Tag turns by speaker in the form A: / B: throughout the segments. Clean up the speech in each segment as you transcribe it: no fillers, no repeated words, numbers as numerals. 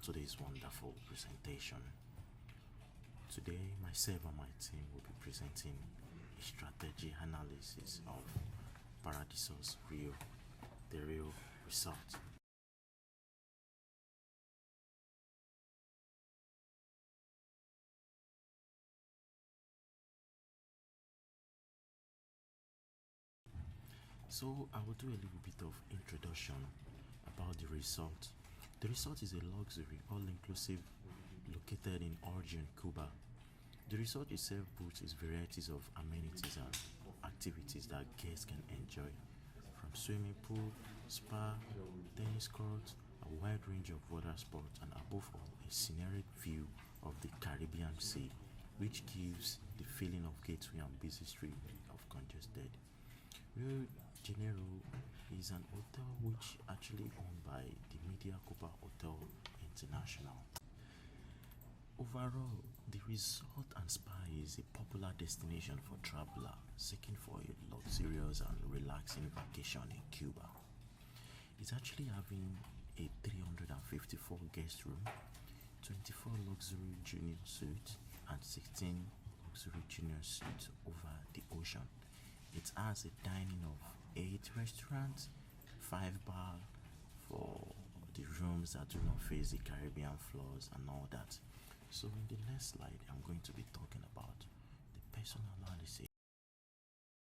A: today's wonderful presentation. Today, myself and my team will be presenting a strategy analysis of Paradisus the real resort. So I will do a little bit of introduction about the resort. The resort is a luxury, all-inclusive located in Holguín Cuba. The resort itself boasts varieties of amenities and activities that guests can enjoy, from swimming pool, spa, tennis court, a wide range of water sports, and above all, a scenic view of the Caribbean Sea, which gives the feeling of gateway and busy street of congested. Rio de Janeiro is an hotel which actually owned by the Meliá Cuba Hotels International. Overall, the resort and spa is a popular destination for travelers seeking for a luxurious and relaxing vacation in Cuba. It's actually having a 354 guest room, 24 luxury junior suites, and 16 luxury junior suites over the ocean. It has a dining of 8 restaurants, 5 bars for the rooms that do not face the Caribbean floors and all that. So in the next slide, I'm going to be talking about the personal analysis.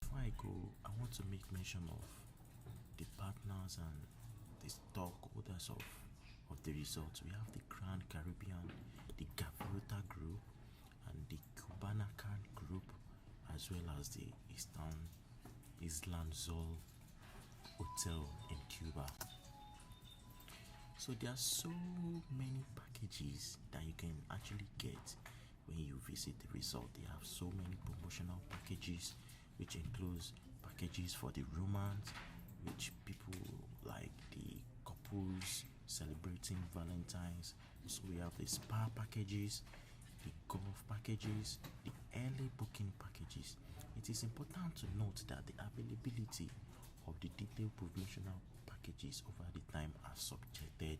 A: Before I go, I want to make mention of the partners and the stockholders of the resort. We have the Grand Caribbean, the Gaviota Group, and the Cubanacan Group, as well as the Eastern Islanzol Hotel in Cuba. So there are so many packages that you can actually get when you visit the resort. They have so many promotional packages, which includes packages for the romance, which people like the couples celebrating Valentine's. So we have the spa packages, the golf packages, the early booking packages. It is important to note that the availability of the detailed promotional packages over the time are subjected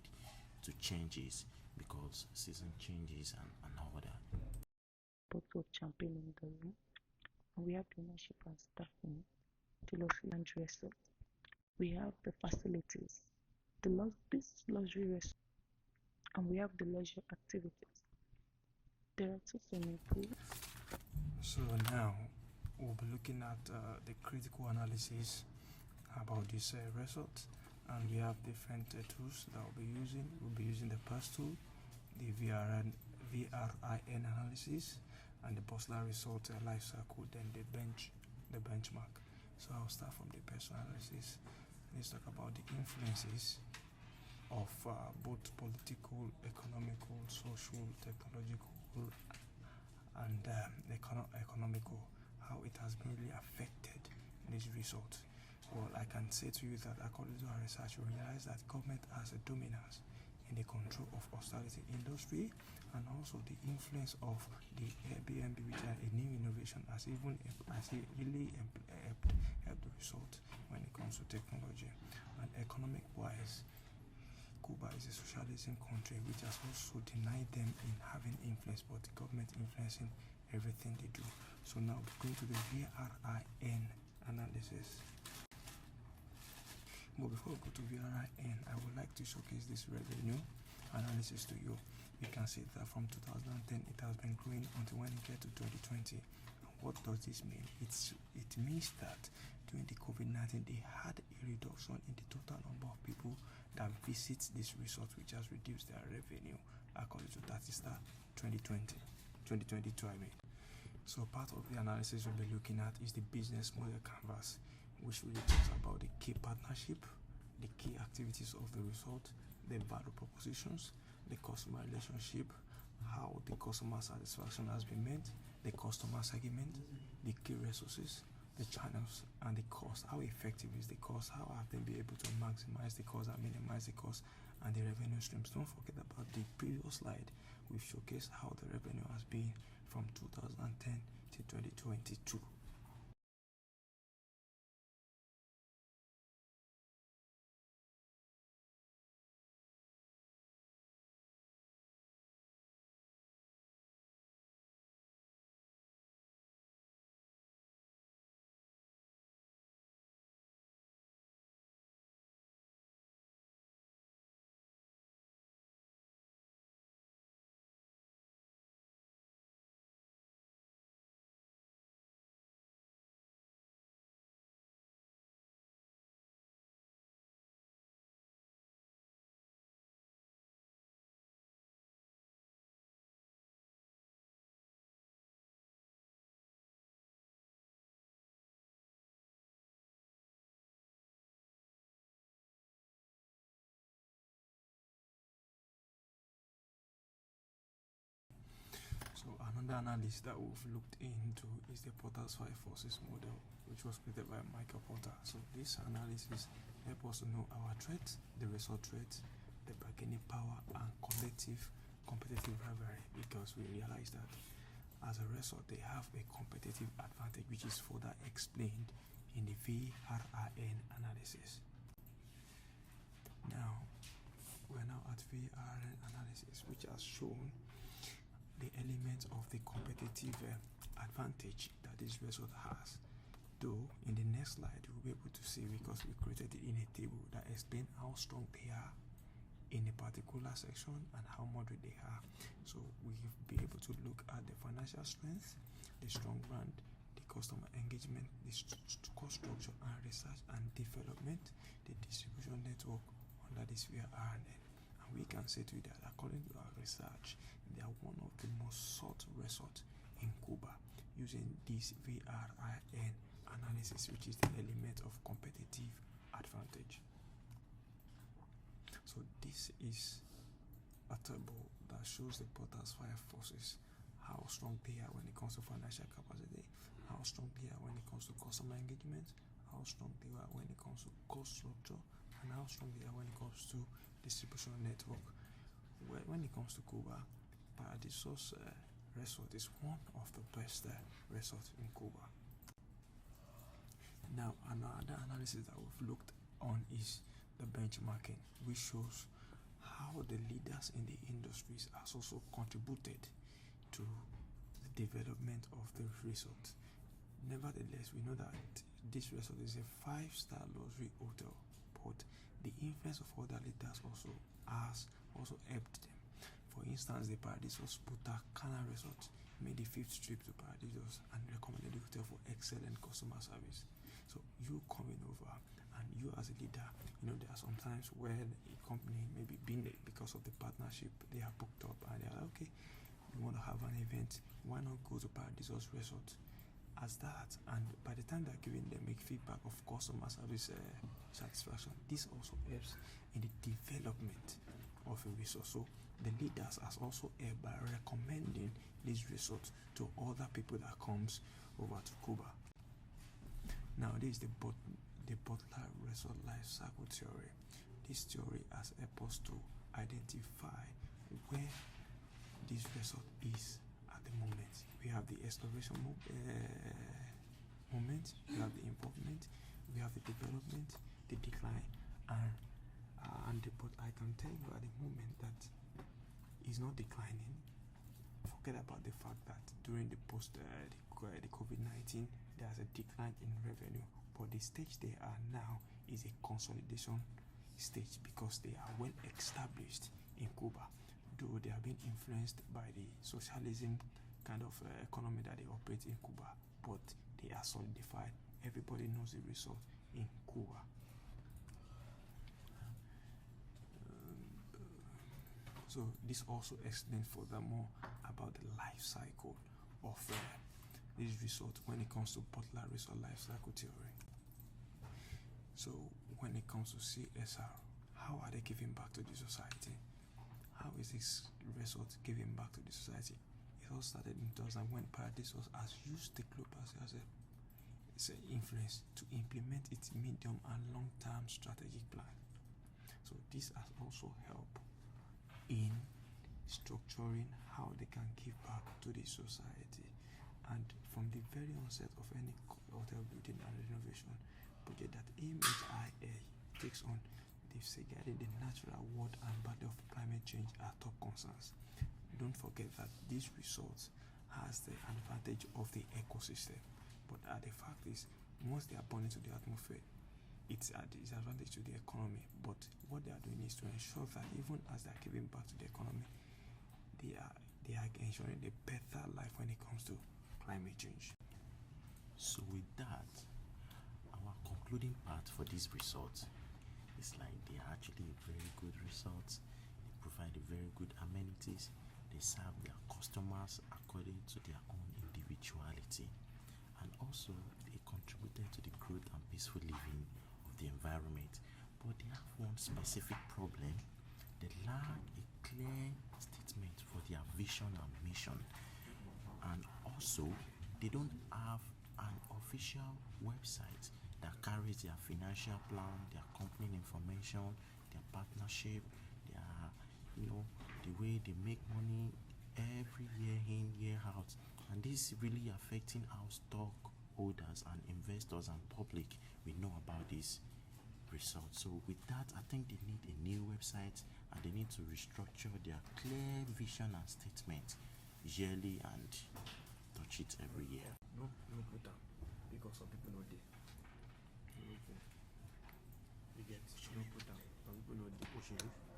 A: to changes because season changes and all that.
B: Bottle of champagne in the room. And we have the ownership and staffing, the luxury and resort. We have the facilities, this luxury resort, and we have the leisure activities. There are 2 swimming pools.
C: So now we'll be looking at the critical analysis about this resort, and we have different tools that we'll be using. We'll be using the PERS tool, the VRIN analysis, and the Bosler resort life cycle, then the benchmark. So I'll start from the PERS analysis. Let's talk about the influences of both political, economical, social, technological, and economical, how it has been really affected this result. Well, I can say to you that according to our research, we realize that government has a dominance in the control of hospitality industry, and also the influence of the Airbnb, which are a new innovation, has really helped the result when it comes to technology. And economic wise, Cuba is a socialism country which has also denied them in having influence, but the government influencing everything they do. So now we're going to the VRIN analysis. But before we go to VRIN, I would like to showcase this revenue analysis to you. You can see that from 2010 it has been growing until when it gets to 2020. And what does this mean? It means that during the COVID-19 they had a reduction in the total number of people that visit this resort, which has reduced their revenue according to Statista 2022. So part of the analysis we'll be looking at is the business model canvas, which really talks about the key partnership, the key activities of the resort, the value propositions, the customer relationship, how the customer satisfaction has been met, the customer segment, the key resources, the channels, and the cost. How effective is the cost? How have they been able to maximize the cost and minimize the cost, and the revenue streams? Don't forget about the previous slide. We've showcased how the revenue has been from 2010 to 2022. Another analysis that we've looked into is the Porter's five forces model, which was created by Michael Porter. So this analysis helps us to know our threats, the result threats, the bargaining power, and collective competitive rivalry, because we realize that as a result they have a competitive advantage, which is further explained in the VRIN analysis. Now, we're now at VRIN analysis, which has shown the elements of the competitive advantage that this resort has. Though in the next slide you'll be able to see, because we created it in a table that explains how strong they are in a particular section and how moderate they are. So we'll be able to look at the financial strength, the strong brand, the customer engagement, the cost structure and research and development, the distribution network under this VRN. And we can say to you that according to our research, they are one of the most sought resorts in Cuba using this VRIN analysis, which is the element of competitive advantage. So this is a table that shows the Porter's five forces, how strong they are when it comes to financial capacity, how strong they are when it comes to customer engagement, how strong they are when it comes to cost structure, and how strong they are when it comes to distribution network. When it comes to Cuba, Paradisus resort is one of the best resorts in Cuba. Now, another analysis that we've looked on is the benchmarking, which shows how the leaders in the industries has also contributed to the development of the resort. Nevertheless, we know that this resort is a 5-star luxury hotel, but the influence of other leaders has helped them. For instance, the Paradisus Punta Cana Resort made the 5th trip to Paradisus and recommended the hotel for excellent customer service. So you coming over and you as a leader, there are some times when a company may be being late because of the partnership they are booked up, and they are like, okay, we want to have an event, why not go to Paradisus Resort as that? And by the time they're giving them a feedback of customer service satisfaction, this also helps in the development of a resort. So the leaders has also helped by recommending this resort to other people that comes over to Cuba. Now, this is the Butler Resort Life Cycle Theory. This theory has helped us to identify where this resort is at the moment. We have the exploration moment, we have the involvement, we have the development, the decline, but I can tell you at the moment that it's not declining. Forget about the fact that during the COVID-19 there's a decline in revenue, but the stage they are now is a consolidation stage because they are well established in Cuba, though they have been influenced by the socialism kind of economy that they operate in Cuba, but they are solidified. Everybody knows the result in Cuba. So this also explains furthermore about the life cycle of this resort when it comes to Butler Resort Life Cycle Theory. So when it comes to CSR, how are they giving back to the society? How is this resort giving back to the society? It all started in 2000 when Paradisus has used the global as an influence to implement its medium and long-term strategic plan. So this has also helped in structuring how they can give back to the society. And from the very onset of any hotel building and renovation project that AMHIA takes on, they've safeguarded the natural world and battle of climate change are top concerns. Don't forget that this resort has the advantage of the ecosystem, but the fact is, once they are born into the atmosphere, it's a disadvantage to the economy. But what they are doing is to ensure that even as they are giving back to the economy, they are ensuring a better life when it comes to climate change.
A: So with that, our concluding part for this resort is like they are actually a very good resort. They provide a very good amenities. They serve their customers according to their own individuality, and also they contributed to the growth and peaceful living of the environment. But they have one specific problem. They lack a clear statement for their vision and mission. And also, they don't have an official website that carries their financial plan, their company information, their partnership, their, the way they make money every year in, year out. And this is really affecting how stockholders and investors and public we know about this result. So with that, I think they need a new website, and they need to restructure their clear vision and statement yearly and touch it every year.
D: No put am because some people no dey. You get no put am, some people no dey.